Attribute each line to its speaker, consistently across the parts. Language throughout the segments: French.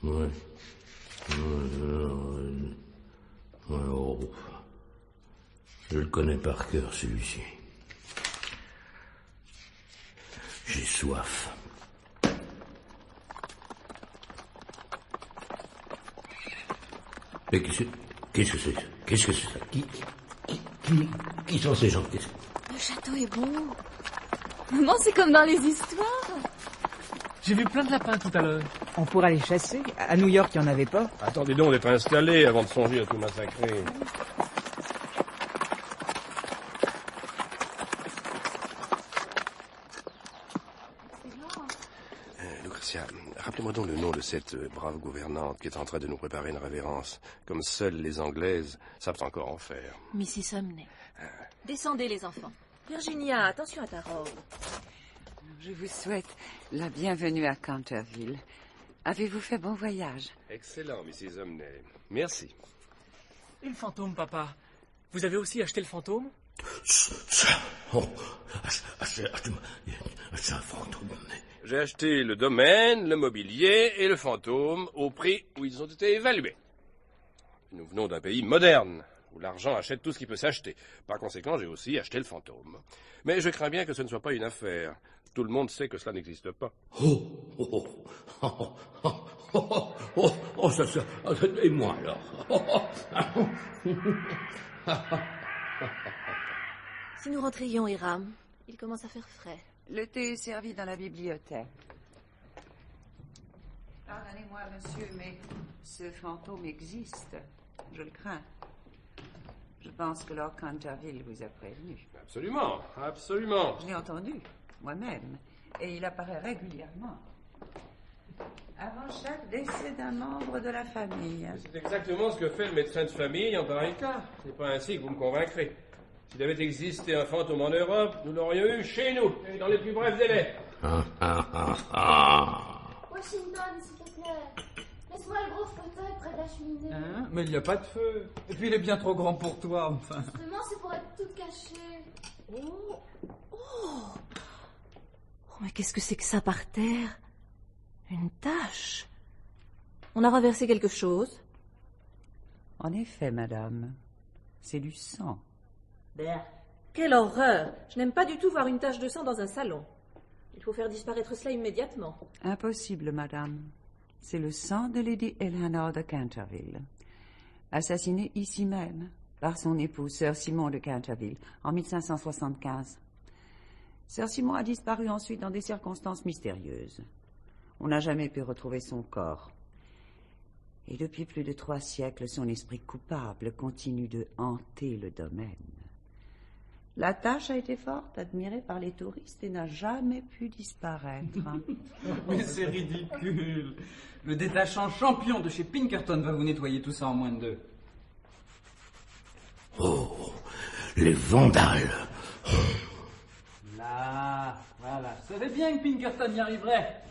Speaker 1: Ouais. Oh. Je le connais par cœur, celui-ci. J'ai soif. Mais qu'est-ce que c'est? Qu'est-ce que c'est ça? Qui sont ces gens?
Speaker 2: Le château est beau. Maman, c'est comme dans les histoires.
Speaker 3: J'ai vu plein de lapins tout à l'heure.
Speaker 4: On pourra les chasser. À New York, il n'y en avait pas.
Speaker 5: Attendez donc d'être installés avant de songer à tout massacrer. Lucretia, rappelez-moi donc le nom de cette brave gouvernante qui est en train de nous préparer une révérence, comme seules les Anglaises savent encore en faire.
Speaker 2: Mrs. Humney. Descendez, les enfants. Virginia, attention à ta robe.
Speaker 6: Je vous souhaite la bienvenue à Canterville. Avez-vous fait bon voyage?
Speaker 5: Excellent, Mrs. Humney. Merci.
Speaker 3: Et le fantôme, papa? Vous avez aussi acheté le fantôme?
Speaker 1: C'est un fantôme.
Speaker 5: J'ai acheté le domaine, le mobilier et le fantôme au prix où ils ont été évalués. Nous venons d'un pays moderne, où l'argent achète tout ce qui peut s'acheter. Par conséquent, j'ai aussi acheté le fantôme. Mais je crains bien que ce ne soit pas une affaire. Tout le monde sait que cela n'existe pas.
Speaker 1: Ça, et moi alors?
Speaker 2: Si nous rentrions, Hiram, il commence à faire frais.
Speaker 6: Le thé est servi dans la bibliothèque. Pardonnez-moi, monsieur, mais ce fantôme existe. Je le crains. Je pense que Lord Canterville vous a prévenu.
Speaker 5: Absolument, absolument.
Speaker 6: Je l'ai entendu, moi-même, et il apparaît régulièrement. Avant chaque décès d'un membre de la famille.
Speaker 5: C'est exactement ce que fait le médecin de famille en pareil cas. C'est pas ainsi que vous me convaincrez. S'il avait existé un fantôme en Europe, nous l'aurions eu chez nous, et dans les plus brefs délais.
Speaker 7: Washington, s'il te plaît. Laisse-moi le gros fauteuil près de la cheminée.
Speaker 8: Hein? Mais il n'y a pas de feu. Et puis il est bien trop grand pour toi, enfin.
Speaker 7: Justement, c'est pour être toute cachée.
Speaker 2: Oh, mais qu'est-ce que c'est que ça par terre? Une tache. On a renversé quelque chose?
Speaker 6: En effet, madame, c'est du sang.
Speaker 2: Quelle horreur! Je n'aime pas du tout voir une tache de sang dans un salon. Il faut faire disparaître cela immédiatement.
Speaker 6: Impossible, madame. C'est le sang de Lady Eleanor de Canterville, assassinée ici même par son époux, Sir Simon de Canterville, en 1575. Sir Simon a disparu ensuite dans des circonstances mystérieuses. On n'a jamais pu retrouver son corps. Et depuis plus de 3 siècles, son esprit coupable continue de hanter le domaine. La tache a été fort admirée par les touristes et n'a jamais pu disparaître.
Speaker 8: Mais c'est ridicule. Le détachant champion de chez Pinkerton va vous nettoyer tout ça en moins de 2.
Speaker 1: Oh, les vandales.
Speaker 8: Là, voilà. Je savais bien que Pinkerton y arriverait.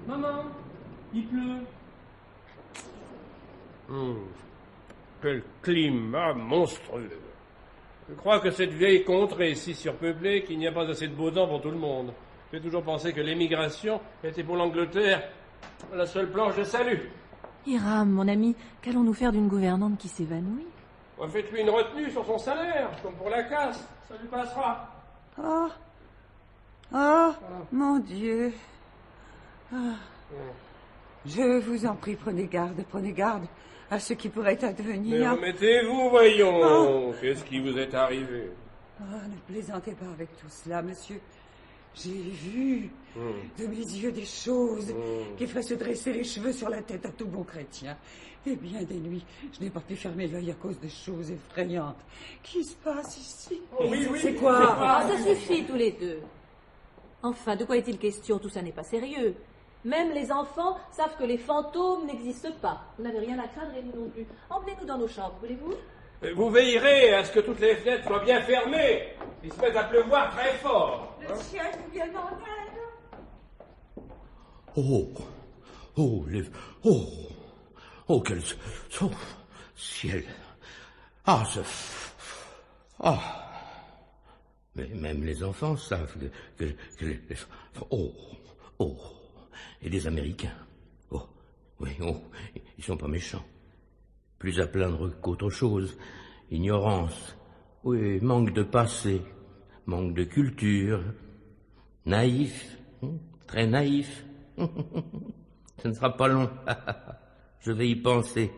Speaker 3: Maman, il pleut.
Speaker 5: Quel climat monstrueux. Je crois que cette vieille contrée est si surpeuplée qu'il n'y a pas assez de beau temps pour tout le monde. J'ai toujours pensé que l'émigration était pour l'Angleterre la seule planche de salut.
Speaker 2: Hiram, mon ami, qu'allons-nous faire d'une gouvernante qui s'évanouit?
Speaker 5: Faites-lui une retenue sur son salaire, comme pour la casse. Ça lui passera.
Speaker 6: Mon Dieu. Je vous en prie, prenez garde à ce qui pourrait advenir.
Speaker 5: Mais remettez-vous, voyons. Qu'est-ce qui vous est arrivé?
Speaker 6: Ne plaisantez pas avec tout cela, monsieur. J'ai vu de mes yeux des choses qui feraient se dresser les cheveux sur la tête à tout bon chrétien. Et bien des nuits, je n'ai pas pu fermer l'œil à cause de choses effrayantes qui se passent ici.
Speaker 5: Oui.
Speaker 6: C'est quoi?
Speaker 2: Ça suffit tous les deux. Enfin, de quoi est-il question? Tout ça n'est pas sérieux. Même les enfants savent que les fantômes n'existent pas. Vous n'avez rien à craindre et nous non plus. Emmenez-nous dans nos chambres, voulez-vous?
Speaker 5: Vous veillerez à ce que toutes les fenêtres soient bien fermées. Il se met à pleuvoir très fort.
Speaker 6: Le ciel nous vient en aide.
Speaker 1: Quel ciel. Mais même les enfants savent que les... Oh, et des Américains. Oh, oui, oh, ils sont pas méchants. Plus à plaindre qu'autre chose. Ignorance, oui, manque de passé, manque de culture. Naïf, très naïf. Ce ne sera pas long. Je vais y penser.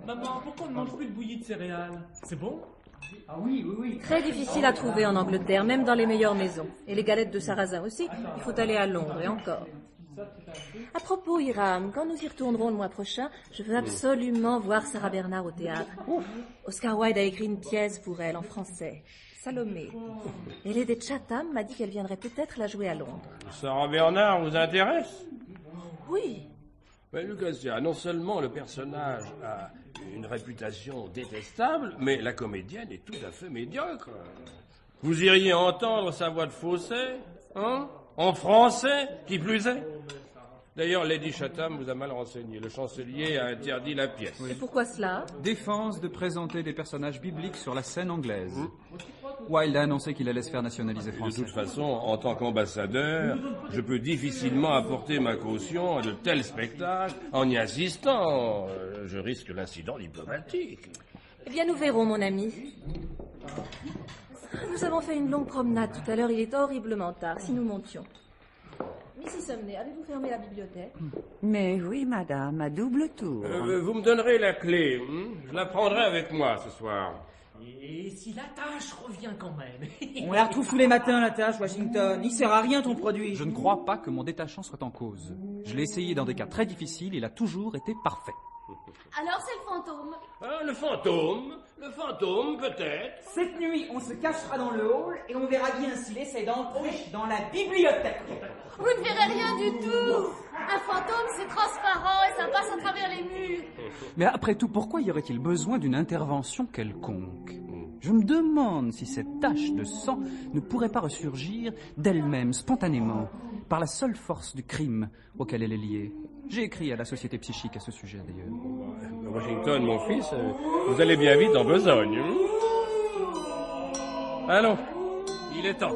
Speaker 3: Maman, pourquoi on ne mange plus de bouillie de céréales? C'est bon?
Speaker 8: Ah oui, oui, oui.
Speaker 2: Très difficile à trouver en Angleterre, même dans les meilleures maisons. Et les galettes de sarrasin aussi, il faut aller à Londres et encore. À propos, Hiram, quand nous y retournerons le mois prochain, je veux absolument voir Sarah Bernard au théâtre. Oscar Wilde a écrit une pièce pour elle en français, Salomé. Et Lady Chatham m'a dit qu'elle viendrait peut-être la jouer à Londres.
Speaker 5: Sarah Bernard vous intéresse?
Speaker 2: Oui.
Speaker 5: Mais Lucretia, non seulement le personnage a une réputation détestable, mais la comédienne est tout à fait médiocre. Vous iriez entendre sa voix de fausset, hein? En français, qui plus est. D'ailleurs, Lady Chatham vous a mal renseigné. Le chancelier a interdit la pièce.
Speaker 2: Et pourquoi cela?
Speaker 8: Défense de présenter des personnages bibliques sur la scène anglaise. Wilde a annoncé qu'il allait se faire nationaliser
Speaker 5: De
Speaker 8: français.
Speaker 5: toute façon, en tant qu'ambassadeur, je peux difficilement apporter ma caution à de tels spectacles en y assistant. Je risque l'incident diplomatique.
Speaker 2: Eh bien, nous verrons, mon ami. Nous avons fait une longue promenade tout à l'heure. Il est horriblement tard. Si nous montions. Mrs. Sumner, avez-vous fermé la bibliothèque?
Speaker 6: Mais oui, madame, à double tour.
Speaker 5: Vous me donnerez la clé. Je la prendrai avec moi ce soir.
Speaker 3: Et si la tâche revient quand même?
Speaker 4: On la retrouve tous les matins, la tâche, Washington. Il sert à rien, ton produit.
Speaker 8: Je ne crois pas que mon détachant soit en cause. Je l'ai essayé dans des cas très difficiles, il a toujours été parfait.
Speaker 7: Alors c'est le fantôme.
Speaker 5: Ah, le fantôme peut-être.
Speaker 4: Cette nuit, on se cachera dans le hall et on verra bien s'il essaie d'entrer dans la bibliothèque.
Speaker 7: Vous ne verrez rien du tout. Un fantôme, c'est transparent et ça passe à travers les murs.
Speaker 8: Mais après tout, pourquoi y aurait-il besoin d'une intervention quelconque? Je me demande si cette tache de sang ne pourrait pas ressurgir d'elle-même, spontanément, par la seule force du crime auquel elle est liée. J'ai écrit à la société psychique à ce sujet, d'ailleurs.
Speaker 5: Washington, mon fils, vous allez bien vite en besogne. Allons, il est temps.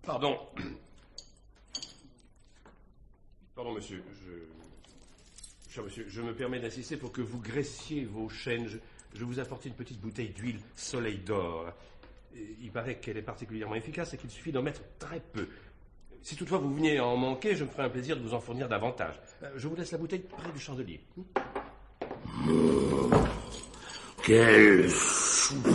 Speaker 5: Pardon, monsieur. Cher monsieur, je me permets d'insister pour que vous graissiez vos chaînes. Je vous apporte une petite bouteille d'huile Soleil d'Or. Il paraît qu'elle est particulièrement efficace et qu'il suffit d'en mettre très peu. Si toutefois vous veniez à en manquer, je me ferai un plaisir de vous en fournir davantage. Je vous laisse la bouteille près du chandelier.
Speaker 1: Quel souffle.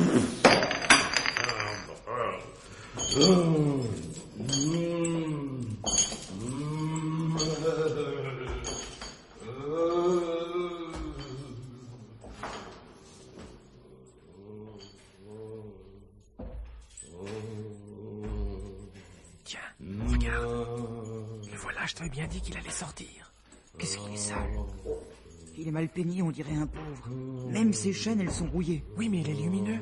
Speaker 3: Tiens, regarde. Le voilà, je t'avais bien dit qu'il allait sortir.
Speaker 4: Qu'est-ce qu'il est sale. Il est mal peigné, on dirait un pauvre. Même ses chaînes, elles sont rouillées.
Speaker 3: Oui, mais il est lumineux.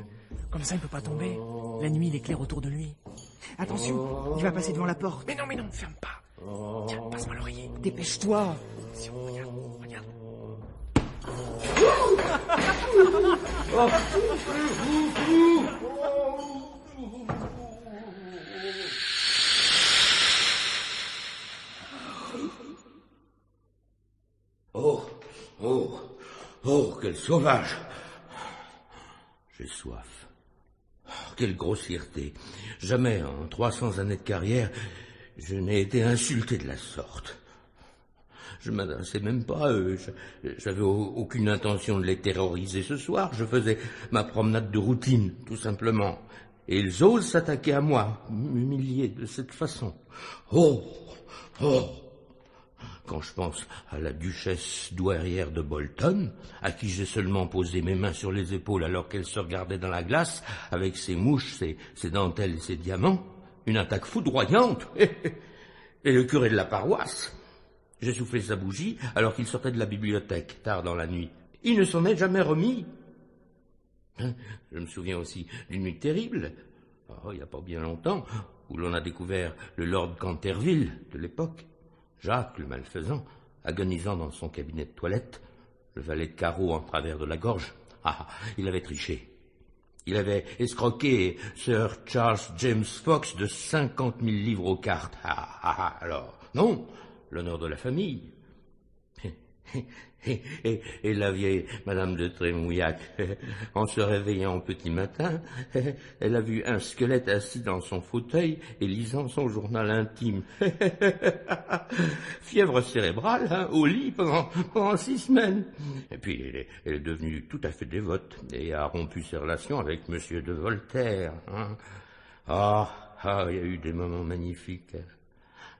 Speaker 3: Comme ça, il peut pas tomber. La nuit, il éclaire autour de lui.
Speaker 4: Attention, il va passer devant la porte.
Speaker 3: Mais non, ferme pas. Tiens, passe-moi l'oreiller.
Speaker 4: Dépêche-toi.
Speaker 3: Si on regarde.
Speaker 1: Oh, quel sauvage. J'ai soif. Quelle grossièreté. Jamais en 300 années de carrière, je n'ai été insulté de la sorte. Je m'adressais même pas à eux. J'avais aucune intention de les terroriser ce soir. Je faisais ma promenade de routine, tout simplement. Et ils osent s'attaquer à moi, m'humilier de cette façon. Oh! Quand je pense à la duchesse douairière de Bolton, à qui j'ai seulement posé mes mains sur les épaules alors qu'elle se regardait dans la glace, avec ses mouches, ses dentelles et ses diamants, une attaque foudroyante. Et le curé de la paroisse, j'ai soufflé sa bougie alors qu'il sortait de la bibliothèque tard dans la nuit. Il ne s'en est jamais remis. Je me souviens aussi d'une nuit terrible, il n'y a pas bien longtemps, où l'on a découvert le Lord Canterville de l'époque, Jacques le malfaisant, agonisant dans son cabinet de toilette, le valet de carreau en travers de la gorge. Il avait triché. Il avait escroqué Sir Charles James Fox de 50 000 livres aux cartes. Alors, non, l'honneur de la famille. Et la vieille Madame de Trémouillac, en se réveillant au petit matin, elle a vu un squelette assis dans son fauteuil et lisant son journal intime. Fièvre cérébrale, au lit pendant 6 semaines. Et puis elle est devenue tout à fait dévote et a rompu ses relations avec Monsieur de Voltaire. Il y a eu des moments magnifiques.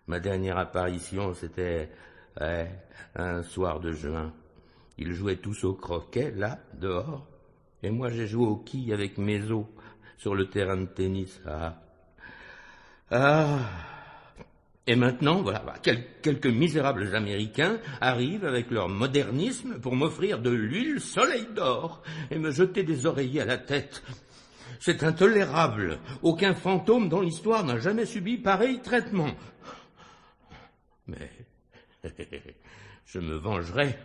Speaker 1: Ma dernière apparition, c'était un soir de juin. Ils jouaient tous au croquet, là, dehors, et moi j'ai joué au quilles avec mes os sur le terrain de tennis. Et maintenant, voilà, quelques misérables Américains arrivent avec leur modernisme pour m'offrir de l'huile Soleil d'Or et me jeter des oreillers à la tête. C'est intolérable. Aucun fantôme dans l'histoire n'a jamais subi pareil traitement. Mais je me vengerai.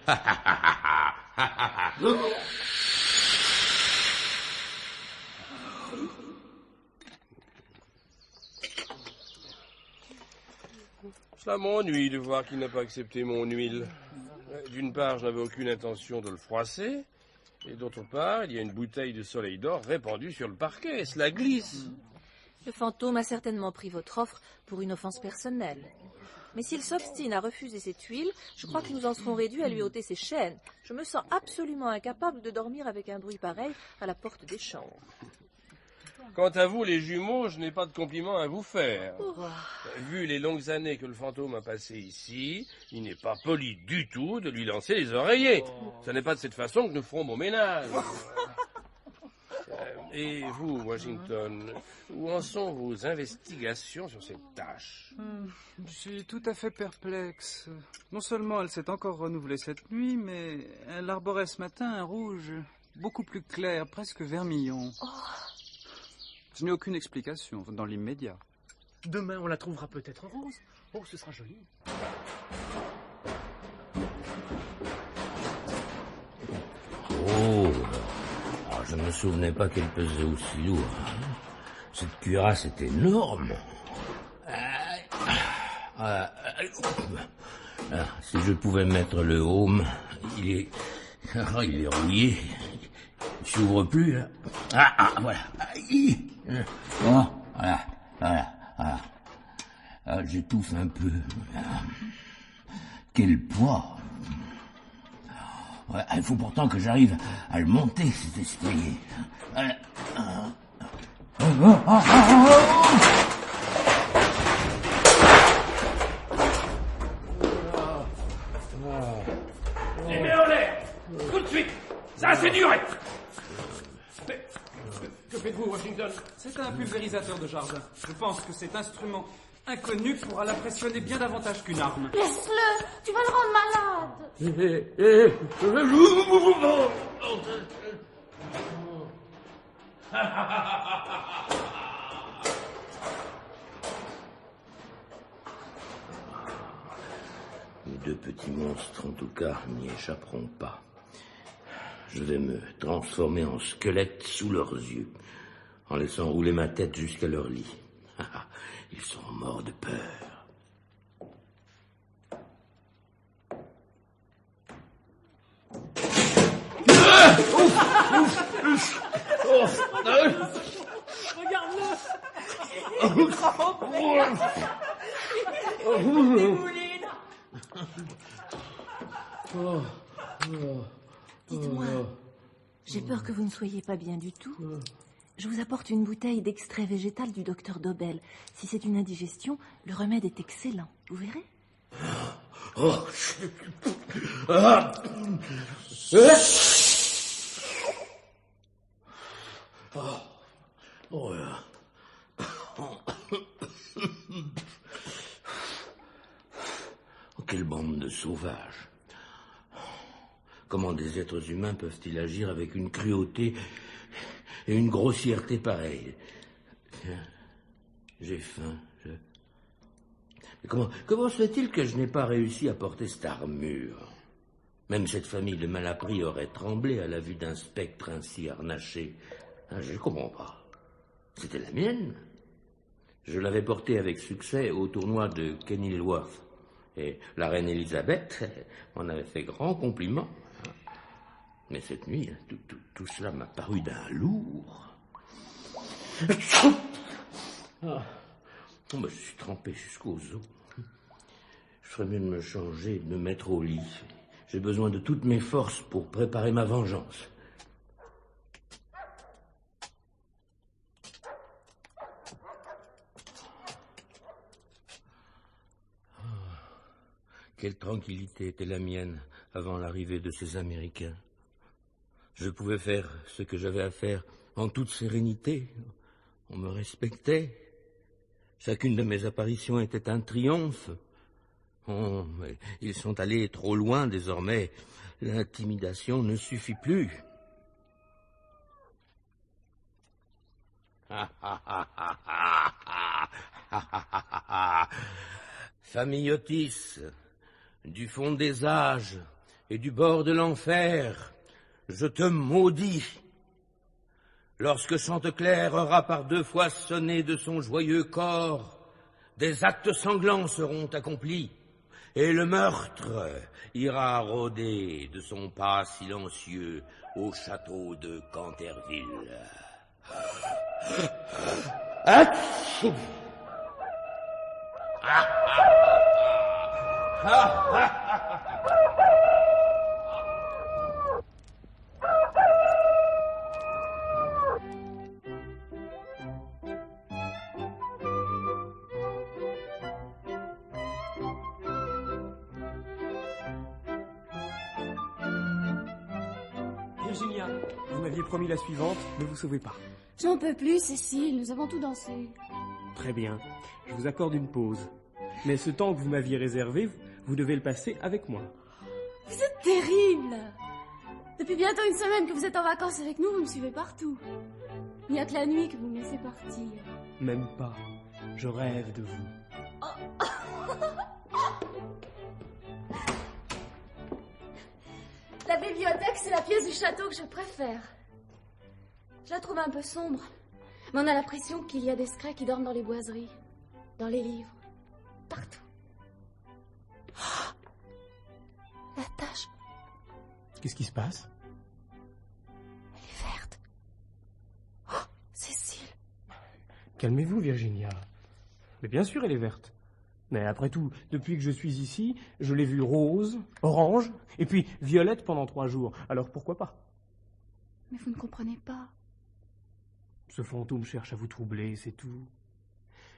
Speaker 5: Cela m'ennuie de voir qu'il n'a pas accepté mon huile. D'une part, je n'avais aucune intention de le froisser, et d'autre part, il y a une bouteille de Soleil d'Or répandue sur le parquet. Cela glisse.
Speaker 2: Le fantôme a certainement pris votre offre pour une offense personnelle. Mais s'il s'obstine à refuser cette huile, je crois que nous en serons réduits à lui ôter ses chaînes. Je me sens absolument incapable de dormir avec un bruit pareil à la porte des chambres.
Speaker 5: Quant à vous, les jumeaux, je n'ai pas de compliments à vous faire. Vu les longues années que le fantôme a passées ici, il n'est pas poli du tout de lui lancer les oreillers. Ce n'est pas de cette façon que nous ferons mon ménage. Et vous, Washington, où en sont vos investigations sur cette tâche?
Speaker 8: Je suis tout à fait perplexe. Non seulement elle s'est encore renouvelée cette nuit, mais elle arborait ce matin un rouge beaucoup plus clair, presque vermillon. Je n'ai aucune explication dans l'immédiat.
Speaker 3: Demain, on la trouvera peut-être rose. Oh, ce sera joli.
Speaker 1: Je ne me souvenais pas qu'elle pesait aussi lourd. Cette cuirasse est énorme. Si je pouvais mettre le haume, il est rouillé. Il s'ouvre plus. Voilà. Voilà. J'étouffe un peu. Quel poids. Il faut pourtant que j'arrive à le monter, cet escalier.
Speaker 3: Les mets en l'air! Tout de suite! Ça, c'est duré! Que faites-vous, Washington?
Speaker 8: C'est un pulvérisateur de jardin. Je pense que cet instrument inconnu pourra l'impressionner bien davantage qu'une arme.
Speaker 7: Laisse-le! Tu vas le rendre malade!
Speaker 1: Les deux petits monstres, en tout cas, n'y échapperont pas. Je vais me transformer en squelette sous leurs yeux, en laissant rouler ma tête jusqu'à leur lit. Ils seront morts de peur.
Speaker 3: Regarde-le!
Speaker 2: Dites-moi, j'ai peur que vous ne soyez pas bien du tout. Je vous apporte une bouteille d'extrait végétal du docteur Dobel. Si c'est une indigestion, le remède est excellent. Vous verrez?
Speaker 1: Quelle bande de sauvages! Comment des êtres humains peuvent-ils agir avec une cruauté et une grossièreté pareilles? J'ai faim. Mais comment se fait-il que je n'ai pas réussi à porter cette armure? Même cette famille de malappris aurait tremblé à la vue d'un spectre ainsi harnaché. Je ne comprends pas. C'était la mienne. Je l'avais portée avec succès au tournoi de Kenilworth. Et la reine Elisabeth m'en avait fait grand compliment. Mais cette nuit, tout cela m'a paru d'un lourd. Je suis trempé jusqu'aux os. Je ferais mieux de me changer et de me mettre au lit. J'ai besoin de toutes mes forces pour préparer ma vengeance. Quelle tranquillité était la mienne avant l'arrivée de ces Américains. Je pouvais faire ce que j'avais à faire en toute sérénité. On me respectait. Chacune de mes apparitions était un triomphe. Oh, mais ils sont allés trop loin désormais. L'intimidation ne suffit plus. Famille Otis, du fond des âges et du bord de l'enfer, je te maudis. Lorsque Chanteclair aura par 2 fois sonné de son joyeux corps, des actes sanglants seront accomplis, et le meurtre ira rôder de son pas silencieux au château de Canterville.
Speaker 3: Virginia, vous m'aviez promis la suivante, ne vous sauvez pas.
Speaker 7: J'en peux plus, Cécile, nous avons tout dansé.
Speaker 3: Très bien, je vous accorde une pause. Mais ce temps que vous m'aviez réservé, vous devez le passer avec moi.
Speaker 7: Vous êtes terrible! Depuis bientôt une semaine que vous êtes en vacances avec nous, vous me suivez partout. Il n'y a que la nuit que vous me laissez partir.
Speaker 3: Même pas. Je rêve de vous.
Speaker 7: La bibliothèque, c'est la pièce du château que je préfère. Je la trouve un peu sombre, mais on a l'impression qu'il y a des secrets qui dorment dans les boiseries, dans les livres, partout. La tache.
Speaker 3: Qu'est-ce qui se passe?
Speaker 7: Elle est verte. Oh, Cécile.
Speaker 3: Calmez-vous, Virginia. Mais bien sûr, elle est verte. Mais après tout, depuis que je suis ici, je l'ai vue rose, orange, et puis violette pendant 3 jours. Alors pourquoi pas?
Speaker 7: Mais vous ne comprenez pas.
Speaker 3: Ce fantôme cherche à vous troubler, c'est tout.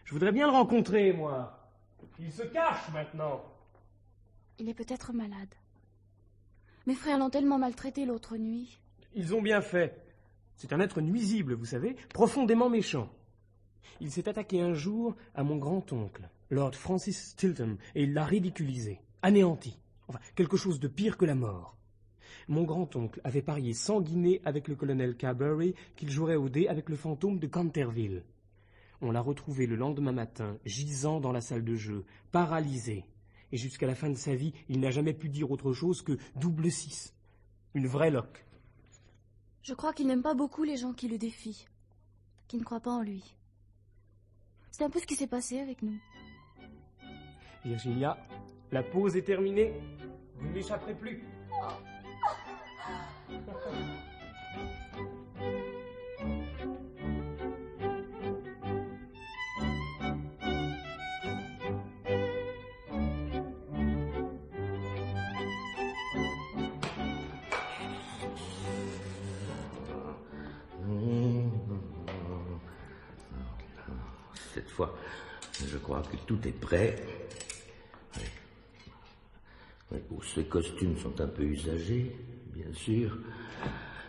Speaker 3: Je voudrais bien le rencontrer, moi. Il se cache maintenant.
Speaker 7: Il est peut-être malade. Mes frères l'ont tellement maltraité l'autre nuit.
Speaker 3: Ils ont bien fait. C'est un être nuisible, vous savez, profondément méchant. Il s'est attaqué un jour à mon grand-oncle, Lord Francis Stilton, et il l'a ridiculisé, anéanti. Enfin, quelque chose de pire que la mort. Mon grand-oncle avait parié 100 guinées avec le colonel Carberry qu'il jouerait au dé avec le fantôme de Canterville. On l'a retrouvé le lendemain matin, gisant dans la salle de jeu, paralysé. Et jusqu'à la fin de sa vie, il n'a jamais pu dire autre chose que double 6. Une vraie loque.
Speaker 7: Je crois qu'il n'aime pas beaucoup les gens qui le défient, qui ne croient pas en lui. C'est un peu ce qui s'est passé avec nous.
Speaker 3: Virginia, la pause est terminée. Vous ne m'échapperez plus.
Speaker 1: cette fois, je crois que tout est prêt. Oui. Oui, ces costumes sont un peu usagés, bien sûr,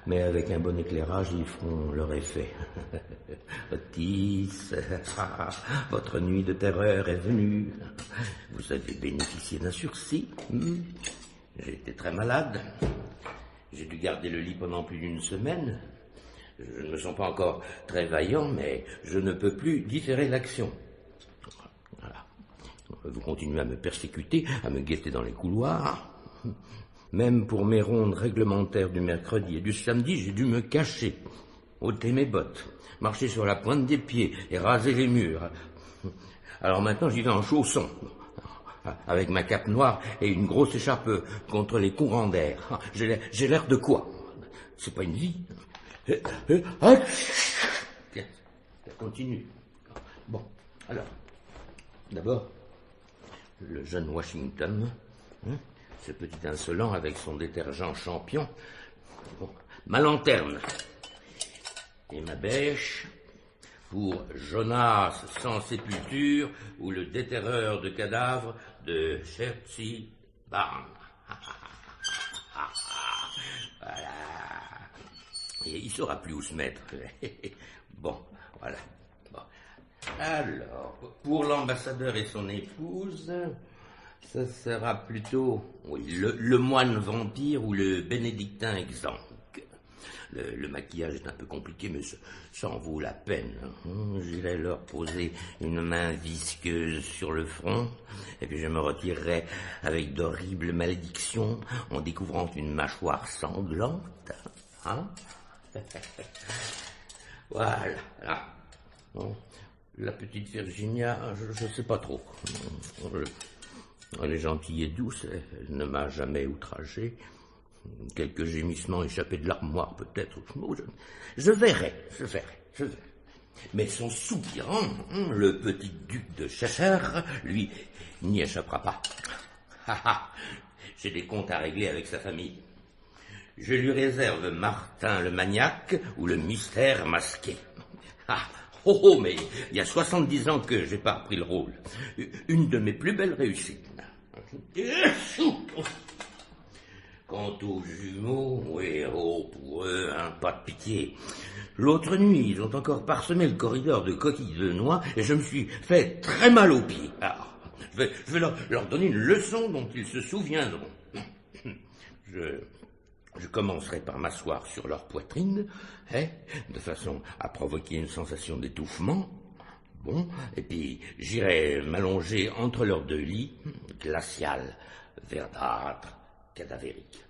Speaker 1: mais avec un bon éclairage, ils feront leur effet. Otis, votre nuit de terreur est venue. Vous avez bénéficié d'un sursis. J'ai été très malade. J'ai dû garder le lit pendant plus d'une semaine. Je ne me sens pas encore très vaillant, mais je ne peux plus différer l'action. Voilà. Vous continuez à me persécuter, à me guetter dans les couloirs. Même pour mes rondes réglementaires du mercredi et du samedi, j'ai dû me cacher, ôter mes bottes, marcher sur la pointe des pieds et raser les murs. Alors maintenant, j'y vais en chaussons, avec ma cape noire et une grosse écharpe contre les courants d'air. J'ai l'air de quoi? C'est pas une vie. Bien, ça continue. Bon, alors, d'abord, le jeune Washington, ce petit insolent avec son détergent champion, bon, ma lanterne et ma bêche pour Jonas sans sépulture ou le déterreur de cadavres de Chertsey Barn. Voilà. Et il ne saura plus où se mettre. Bon, voilà. Bon. Alors, pour l'ambassadeur et son épouse, ça sera plutôt le moine vampire ou le bénédictin exsangue. Le maquillage est un peu compliqué, mais ça en vaut la peine. J'irai leur poser une main visqueuse sur le front, et puis je me retirerai avec d'horribles malédictions en découvrant une mâchoire sanglante. Hein? Voilà. Bon, la petite Virginia, je ne sais pas trop. Elle est gentille et douce, elle ne m'a jamais outragé. Quelques gémissements échappés de l'armoire, peut-être. Je verrai. Mais son soupirant, le petit duc de Cheshire, lui, n'y échappera pas. J'ai des comptes à régler avec sa famille. Je lui réserve Martin le maniaque ou le mystère masqué. Mais il y a 70 ans que j'ai pas repris le rôle. Une de mes plus belles réussites. Quant aux jumeaux, pour eux, pas de pitié. L'autre nuit, ils ont encore parsemé le corridor de coquilles de noix et je me suis fait très mal aux pieds. Alors, je vais leur donner une leçon dont ils se souviendront. Je commencerai par m'asseoir sur leur poitrine, de façon à provoquer une sensation d'étouffement. Bon, et puis j'irai m'allonger entre leurs deux lits, glacial, verdâtre, cadavérique.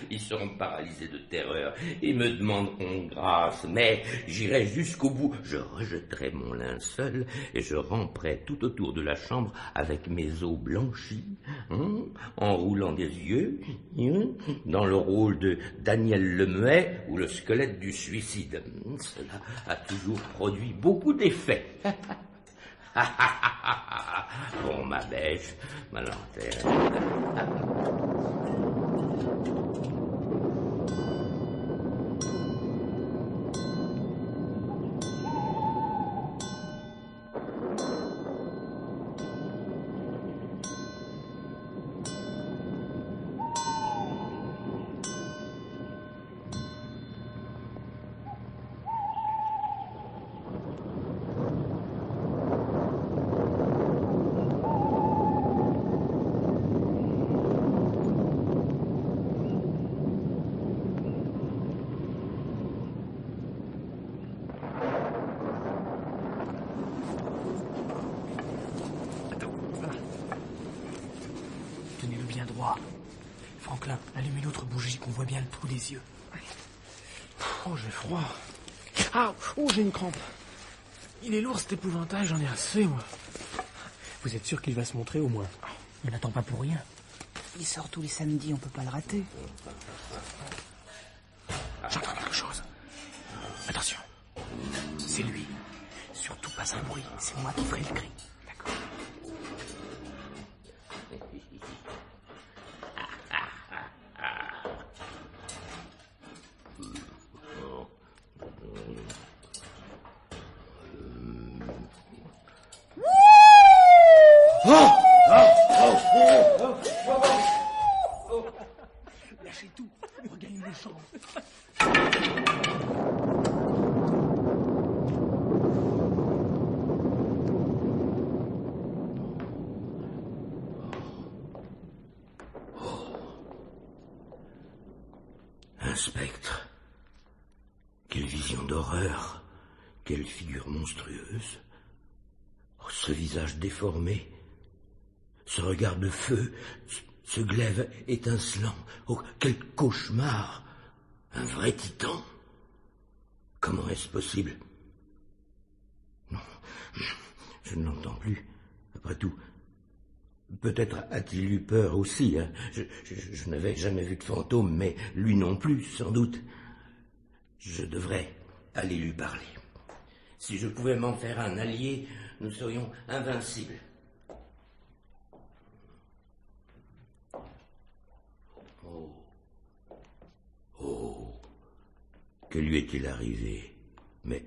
Speaker 1: Ils seront paralysés de terreur et me demanderont grâce, mais j'irai jusqu'au bout. Je rejetterai mon linceul et je ramperai tout autour de la chambre avec mes os blanchis, en roulant des yeux, dans le rôle de Daniel Lemuet ou le squelette du suicide. Cela a toujours produit beaucoup d'effets. Bon, ma bêche, ma lanterne.
Speaker 3: Franklin, allume une autre bougie qu'on voit bien le trou des yeux. Oh, j'ai froid. J'ai une crampe. Il est lourd cet épouvantail, j'en ai assez, moi. Vous êtes sûr qu'il va se montrer au moins? Il n'attend pas pour rien.
Speaker 4: Il sort tous les samedis, on peut pas le rater.
Speaker 3: J'entends quelque chose. Attention. C'est lui. Surtout pas un bruit. C'est moi qui ferai le cri. D'accord. Lâchez tout, regagnez les chambres.
Speaker 1: Un spectre. Quelle vision d'horreur. Quelle figure monstrueuse. Oh, ce visage déformé. Ce regard de feu. Ce glaive étincelant. Oh, quel cauchemar. Un vrai titan. Comment est-ce possible? Non, je ne l'entends plus. Après tout, peut-être a-t-il eu peur aussi. Hein. Je n'avais jamais vu de fantôme, mais lui non plus, sans doute. Je devrais aller lui parler. Si je pouvais m'en faire un allié, nous serions invincibles. Oh, que lui est-il arrivé? Mais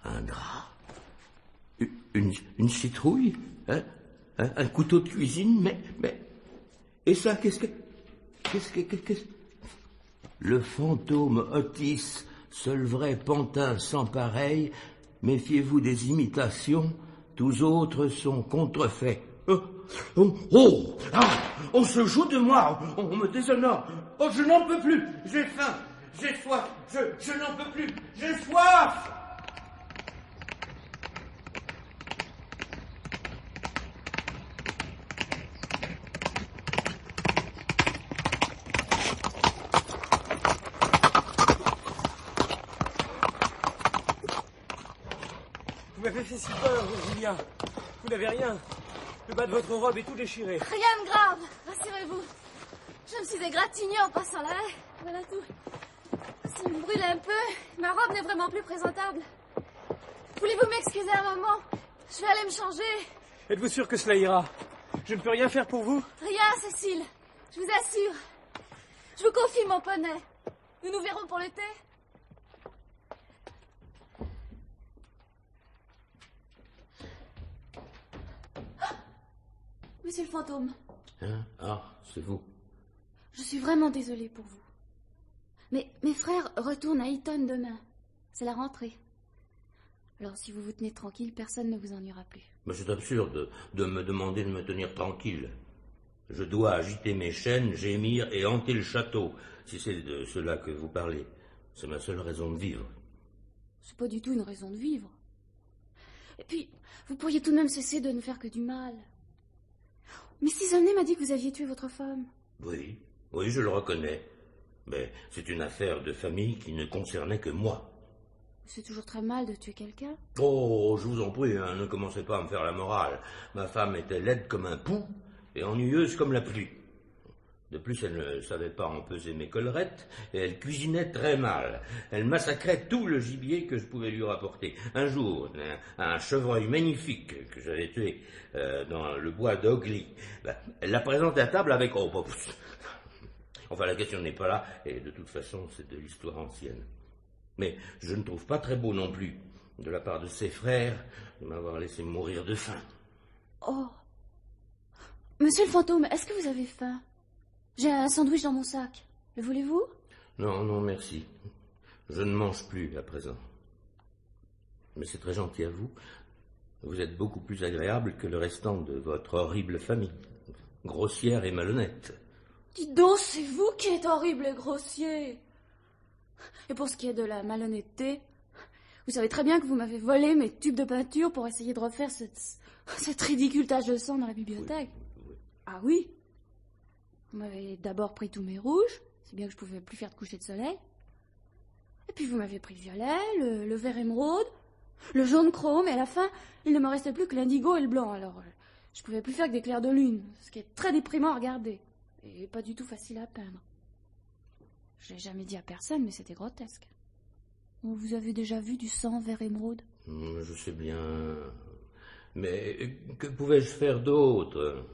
Speaker 1: un drap, une citrouille, hein? Un couteau de cuisine, mais... Et ça, qu'est-ce Le fantôme Otis, seul vrai pantin sans pareil, méfiez-vous des imitations, tous autres sont contrefaits. On se joue de moi, on me déshonore. Oh, je n'en peux plus, j'ai faim, j'ai soif, je n'en peux plus, j'ai soif.
Speaker 3: Vous m'avez fait si peur, Virginia. Vous n'avez rien. Le bas de votre robe est tout déchiré.
Speaker 7: Rien de grave, rassurez-vous. Je me suis égratignée en passant la haie. Voilà tout. S'il me brûle un peu, ma robe n'est vraiment plus présentable. Voulez-vous m'excuser un moment? Je vais aller me changer.
Speaker 3: Êtes-vous sûr que cela ira? Je ne peux rien faire pour vous?
Speaker 7: Rien, Cécile. Je vous assure. Je vous confie mon poney. Nous nous verrons pour le thé. Monsieur le fantôme.
Speaker 1: Hein? Ah, c'est vous.
Speaker 7: Je suis vraiment désolée pour vous. Mais mes frères retournent à Eton demain. C'est la rentrée. Alors si vous vous tenez tranquille, personne ne vous ennuiera plus.
Speaker 1: Mais c'est absurde de me demander de me tenir tranquille. Je dois agiter mes chaînes, gémir et hanter le château, si c'est de cela que vous parlez. C'est ma seule raison de vivre.
Speaker 7: C'est pas du tout une raison de vivre. Et puis, vous pourriez tout de même cesser de ne faire que du mal. Mrs. Olney m'a dit que vous aviez tué votre femme.
Speaker 1: Oui, je le reconnais. Mais c'est une affaire de famille qui ne concernait que moi.
Speaker 7: C'est toujours très mal de tuer quelqu'un.
Speaker 1: Oh, je vous en prie, hein, ne commencez pas à me faire la morale. Ma femme était laide comme un pou et ennuyeuse comme la pluie. De plus, elle ne savait pas empeser mes collerettes et elle cuisinait très mal. Elle massacrait tout le gibier que je pouvais lui rapporter. Un jour, un chevreuil magnifique que j'avais tué dans le bois d'Ogley, elle l'a présenté à table avec... Enfin, la question n'est pas là, et de toute façon, c'est de l'histoire ancienne. Mais je ne trouve pas très beau non plus, de la part de ses frères, de m'avoir laissé mourir de faim.
Speaker 7: Oh. Monsieur le fantôme, est-ce que vous avez faim? J'ai un sandwich dans mon sac. Le voulez-vous?
Speaker 1: Non, merci. Je ne mange plus à présent. Mais c'est très gentil à vous. Vous êtes beaucoup plus agréable que le restant de votre horrible famille. Grossière et malhonnête.
Speaker 7: Dites donc, c'est vous qui êtes horrible et grossier. Et pour ce qui est de la malhonnêteté, vous savez très bien que vous m'avez volé mes tubes de peinture pour essayer de refaire cette ridicule tache de sang dans la bibliothèque.
Speaker 1: Oui.
Speaker 7: Ah oui? Vous m'avez d'abord pris tous mes rouges, c'est bien que je pouvais plus faire de coucher de soleil. Et puis vous m'avez pris le violet, le vert émeraude, le jaune chrome, et à la fin, il ne me restait plus que l'indigo et le blanc. Alors, je pouvais plus faire que des clairs de lune, ce qui est très déprimant à regarder, et pas du tout facile à peindre. Je l'ai jamais dit à personne, mais c'était grotesque. Vous avez déjà vu du sang vert émeraude?
Speaker 1: Je sais bien. Mais que pouvais-je faire d'autre?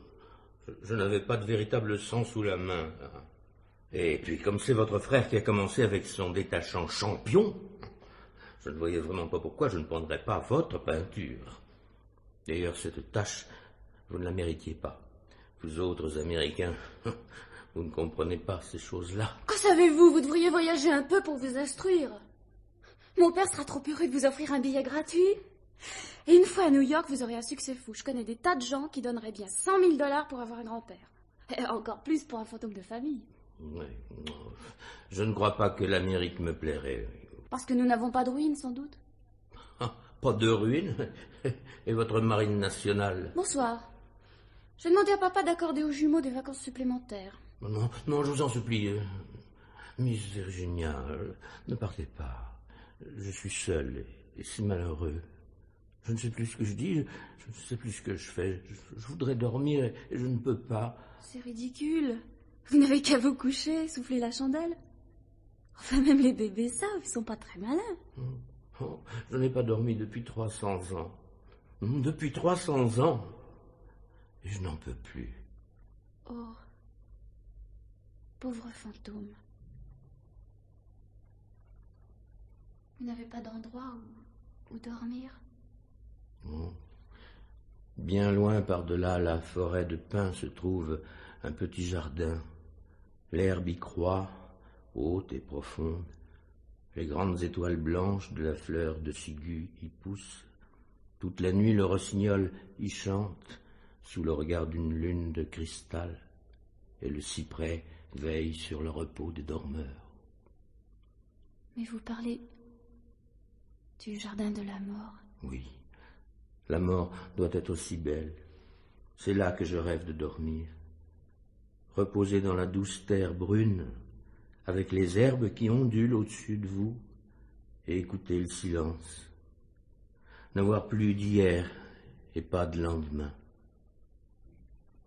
Speaker 1: Je n'avais pas de véritable sang sous la main. Et puis, comme c'est votre frère qui a commencé avec son détachant champion, je ne voyais vraiment pas pourquoi je ne prendrais pas votre peinture. D'ailleurs, cette tâche, vous ne la méritiez pas. Vous autres Américains, vous ne comprenez pas ces choses-là.
Speaker 7: Qu'en savez-vous? Vous devriez voyager un peu pour vous instruire. Mon père sera trop heureux de vous offrir un billet gratuit. Et une fois à New York, vous aurez un succès fou. Je connais des tas de gens qui donneraient bien 100 000 $ pour avoir un grand-père. Et encore plus pour un fantôme de famille.
Speaker 1: Oui, non, je ne crois pas que l'Amérique me plairait.
Speaker 7: Parce que nous n'avons pas de ruines, sans doute.
Speaker 1: Ah, pas de ruines? Et votre marine nationale?
Speaker 7: Bonsoir. J'ai demandé à papa d'accorder aux jumeaux des vacances supplémentaires.
Speaker 1: Non, non, je vous en supplie. Miss Virginia, ne partez pas. Je suis seul et si malheureux. Je ne sais plus ce que je dis, je ne sais plus ce que je fais. Je voudrais dormir et je ne peux pas.
Speaker 7: C'est ridicule. Vous n'avez qu'à vous coucher, souffler la chandelle. Enfin, même les bébés savent, ils sont pas très malins.
Speaker 1: Oh, je n'ai pas dormi depuis 300 ans. Depuis 300 ans. Et je n'en peux plus.
Speaker 7: Oh, pauvre fantôme. Vous n'avez pas d'endroit où dormir?
Speaker 1: Oh. Bien loin par-delà la forêt de pins se trouve un petit jardin. L'herbe y croît, haute et profonde. Les grandes étoiles blanches de la fleur de ciguë y poussent. Toute la nuit, le rossignol y chante, sous le regard d'une lune de cristal, et le cyprès veille sur le repos des dormeurs.
Speaker 7: Mais vous parlez du jardin de la mort?
Speaker 1: Oui, la mort doit être aussi belle. C'est là que je rêve de dormir. Reposer dans la douce terre brune, avec les herbes qui ondulent au-dessus de vous, et écouter le silence. N'avoir plus d'hier et pas de lendemain.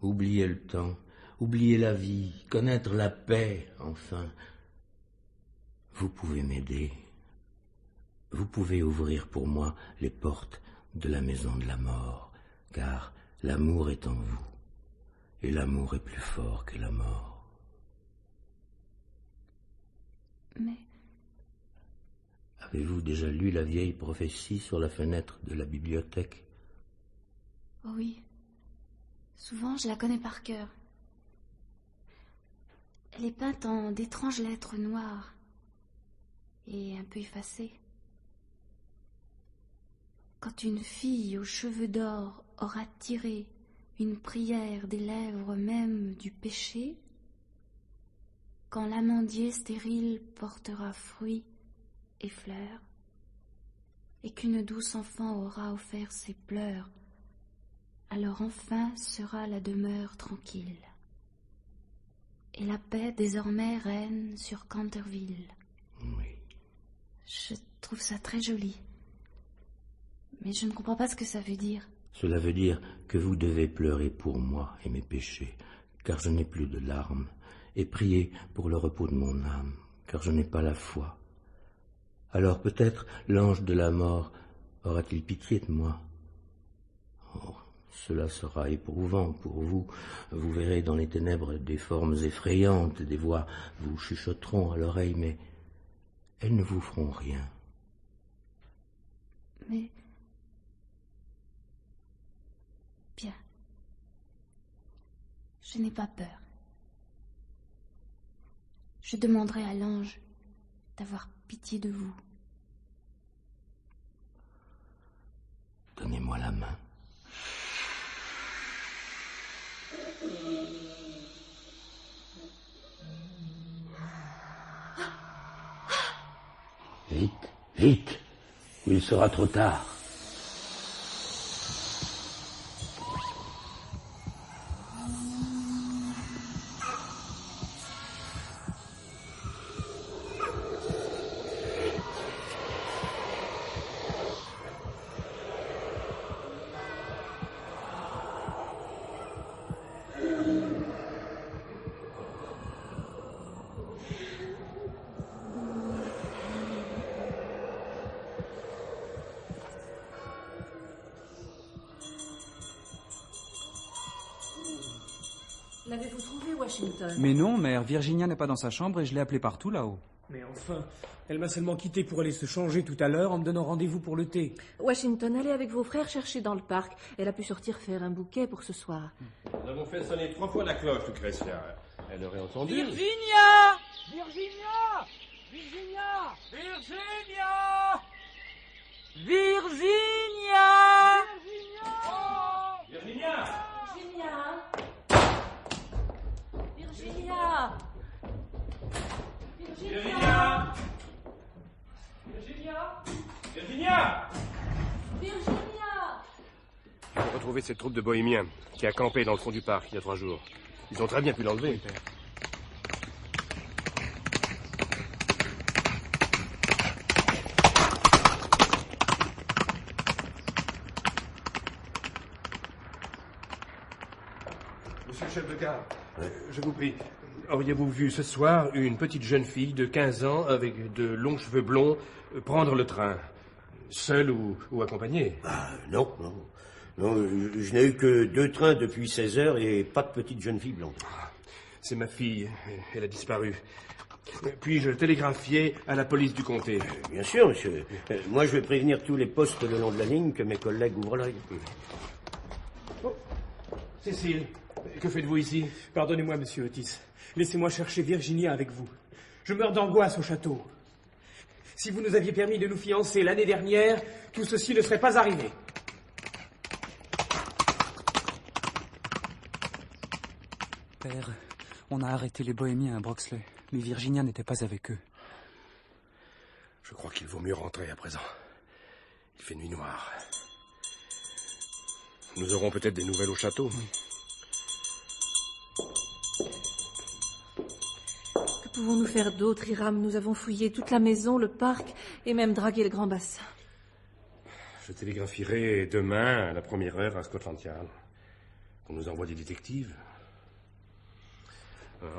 Speaker 1: Oublier le temps, oublier la vie, connaître la paix, enfin. Vous pouvez m'aider. Vous pouvez ouvrir pour moi les portes de la maison de la mort, car l'amour est en vous, et l'amour est plus fort que la mort.
Speaker 7: Mais...
Speaker 1: Avez-vous déjà lu la vieille prophétie sur la fenêtre de la bibliothèque?
Speaker 7: Oh oui. Souvent, je la connais par cœur. Elle est peinte en d'étranges lettres noires et un peu effacées. Quand une fille aux cheveux d'or aura tiré une prière des lèvres même du péché, quand l'amandier stérile portera fruits et fleurs, et qu'une douce enfant aura offert ses pleurs, alors enfin sera la demeure tranquille, et la paix désormais règne sur Canterville.
Speaker 1: Oui.
Speaker 7: Je trouve ça très joli, mais je ne comprends pas ce que ça veut dire.
Speaker 1: Cela veut dire que vous devez pleurer pour moi et mes péchés, car je n'ai plus de larmes, et prier pour le repos de mon âme, car je n'ai pas la foi. Alors peut-être l'ange de la mort aura-t-il pitié de moi? Oh, cela sera éprouvant pour vous. Vous verrez dans les ténèbres des formes effrayantes, des voix vous chuchoteront à l'oreille, mais elles ne vous feront rien.
Speaker 7: Mais... bien. Je n'ai pas peur. Je demanderai à l'ange d'avoir pitié de vous.
Speaker 1: Donnez-moi la main. Vite, vite, ou il sera trop tard.
Speaker 2: L'avez-vous trouvé, Washington?
Speaker 8: Mais non, mère, Virginia n'est pas dans sa chambre et je l'ai appelée partout là-haut.
Speaker 3: Mais enfin, elle m'a seulement quitté pour aller se changer tout à l'heure en me donnant rendez-vous pour le thé.
Speaker 2: Washington, allez avec vos frères chercher dans le parc. Elle a pu sortir faire un bouquet pour ce soir.
Speaker 5: Nous avons fait sonner 3 fois la cloche, Lucrezia. Elle aurait entendu.
Speaker 9: Virginia! Virginia! Virginia! Virginia! Virginia!
Speaker 5: Virginia!
Speaker 2: Virginia!
Speaker 5: Virginia! Virginia! Virginia!
Speaker 2: Virginia!
Speaker 5: Il faut retrouver cette troupe de bohémiens qui a campé dans le fond du parc il y a 3 jours. Ils ont très bien pu l'enlever.
Speaker 8: Oui, père.
Speaker 5: Monsieur le chef de gare, je vous prie, auriez-vous vu ce soir une petite jeune fille de 15 ans avec de longs cheveux blonds prendre le train, seule ou accompagnée?
Speaker 1: Non. Non, je n'ai eu que 2 trains depuis 16 heures et pas de petite jeune fille blonde.
Speaker 5: C'est ma fille, elle a disparu. Puis-je télégraphier à la police du comté?
Speaker 1: Bien sûr, monsieur. Moi, je vais prévenir tous les postes le long de la ligne que mes collègues ouvrent l'œil.
Speaker 5: Oh. Cécile, que faites-vous ici?
Speaker 3: Pardonnez-moi, monsieur Otis. Laissez-moi chercher Virginia avec vous. Je meurs d'angoisse au château. Si vous nous aviez permis de nous fiancer l'année dernière, tout ceci ne serait pas arrivé.
Speaker 8: Père, on a arrêté les bohémiens à Broxley, mais Virginia n'était pas avec eux.
Speaker 5: Je crois qu'il vaut mieux rentrer à présent. Il fait nuit noire. Nous aurons peut-être des nouvelles au château.
Speaker 8: Oui.
Speaker 2: Que pouvons-nous faire d'autre, Hiram? Nous avons fouillé toute la maison, le parc et même dragué le grand bassin.
Speaker 5: Je télégraphierai demain à la première heure à Scotland Yard. On nous envoie des détectives.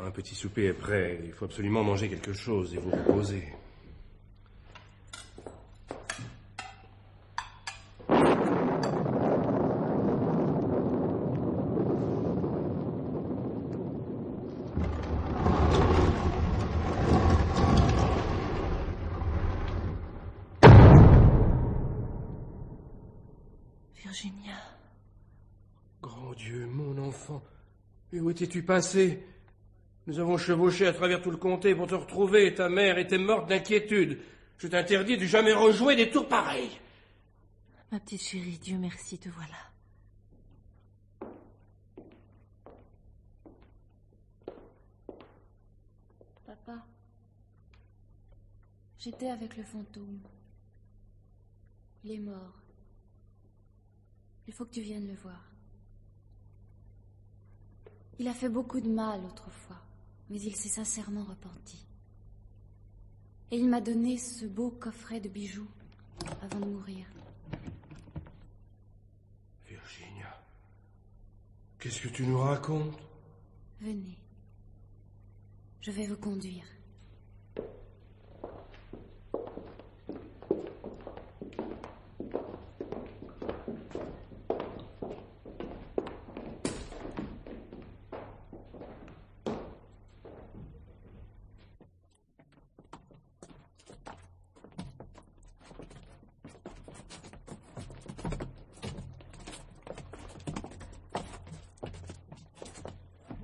Speaker 5: Un petit souper est prêt. Il faut absolument manger quelque chose et vous reposer.
Speaker 2: Virginia.
Speaker 5: Grand Dieu, mon enfant. Et où étais-tu passé? Nous avons chevauché à travers tout le comté pour te retrouver. Ta mère était morte d'inquiétude. Je t'interdis de jamais rejouer des tours pareils.
Speaker 2: Ma petite chérie, Dieu merci, te voilà.
Speaker 7: Papa, j'étais avec le fantôme. Il est mort. Il faut que tu viennes le voir. Il a fait beaucoup de mal autrefois, mais il s'est sincèrement repenti. Et il m'a donné ce beau coffret de bijoux avant de mourir.
Speaker 5: Virginia, qu'est-ce que tu nous racontes?
Speaker 7: Venez. Je vais vous conduire.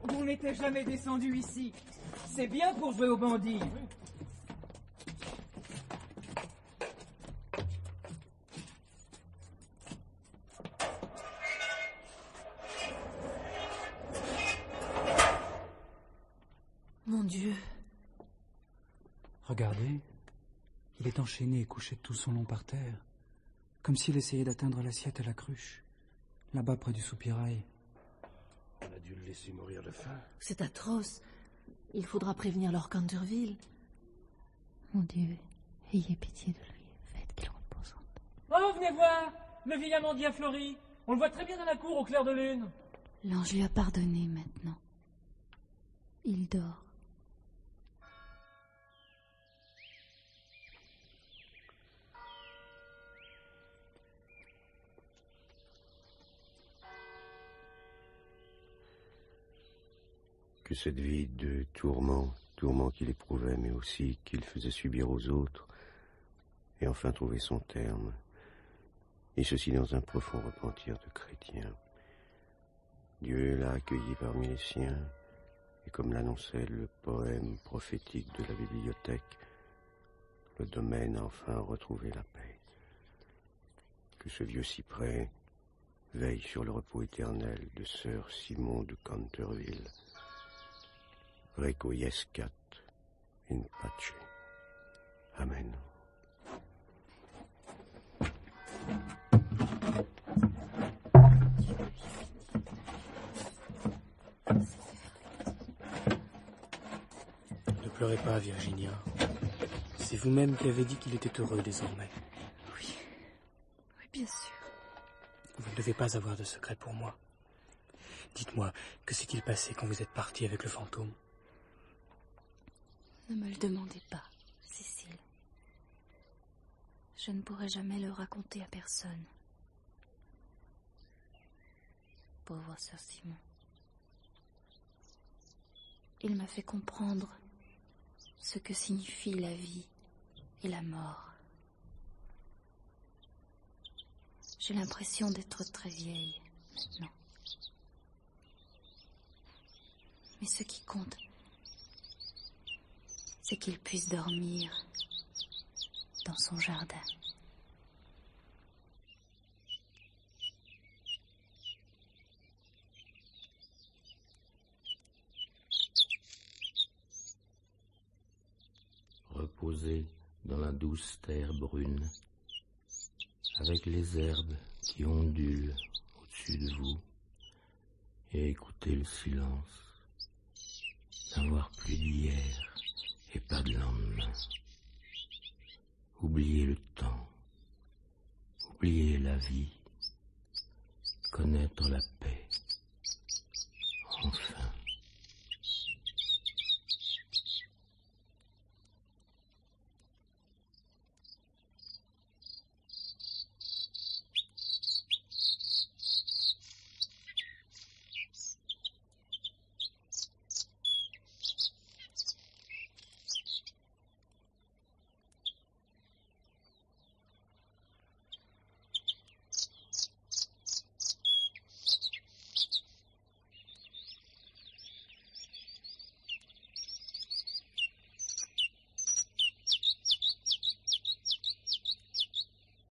Speaker 9: On n'était jamais descendu ici. C'est bien pour jouer aux bandits.
Speaker 2: Mon Dieu.
Speaker 8: Regardez, il est enchaîné et couché tout son long par terre, comme s'il essayait d'atteindre l'assiette à la cruche, là-bas près du soupirail.
Speaker 5: On a dû le laisser mourir de faim.
Speaker 2: C'est atroce. Il faudra prévenir Lord Canterville.
Speaker 7: Mon Dieu, ayez pitié de lui. Faites qu'il repose en paix.
Speaker 9: Oh, venez voir. Le vieil amandier a fleuri. On le voit très bien dans la cour au clair de lune.
Speaker 7: L'ange lui a pardonné maintenant. Il dort.
Speaker 1: Que cette vie de tourment
Speaker 10: tourments qu'il éprouvait, mais aussi qu'il faisait subir aux autres, et enfin trouver son terme, et ceci dans un profond repentir de chrétien. Dieu l'a accueilli parmi les siens, et comme l'annonçait le poème prophétique de la bibliothèque, le domaine a enfin retrouvé la paix. Que ce vieux cyprès veille sur le repos éternel de sœur Simon de Canterville. Requiescat in pace. Amen.
Speaker 3: Ne pleurez pas, Virginia. C'est vous-même qui avez dit qu'il était heureux désormais.
Speaker 7: Oui, bien sûr.
Speaker 3: Vous ne devez pas avoir de secret pour moi. Dites-moi, que s'est-il passé quand vous êtes parti avec le fantôme?
Speaker 7: Ne me le demandez pas, Cécile. Je ne pourrai jamais le raconter à personne. Pauvre sœur Simon. Il m'a fait comprendre ce que signifie la vie et la mort. J'ai l'impression d'être très vieille maintenant. Mais ce qui compte, c'est qu'il puisse dormir dans son jardin.
Speaker 1: Reposez dans la douce terre brune, avec les herbes qui ondulent au-dessus de vous, et écoutez le silence, n'avoir plus d'hier et pas de lendemain. Oubliez le temps, oubliez la vie, connaître la paix.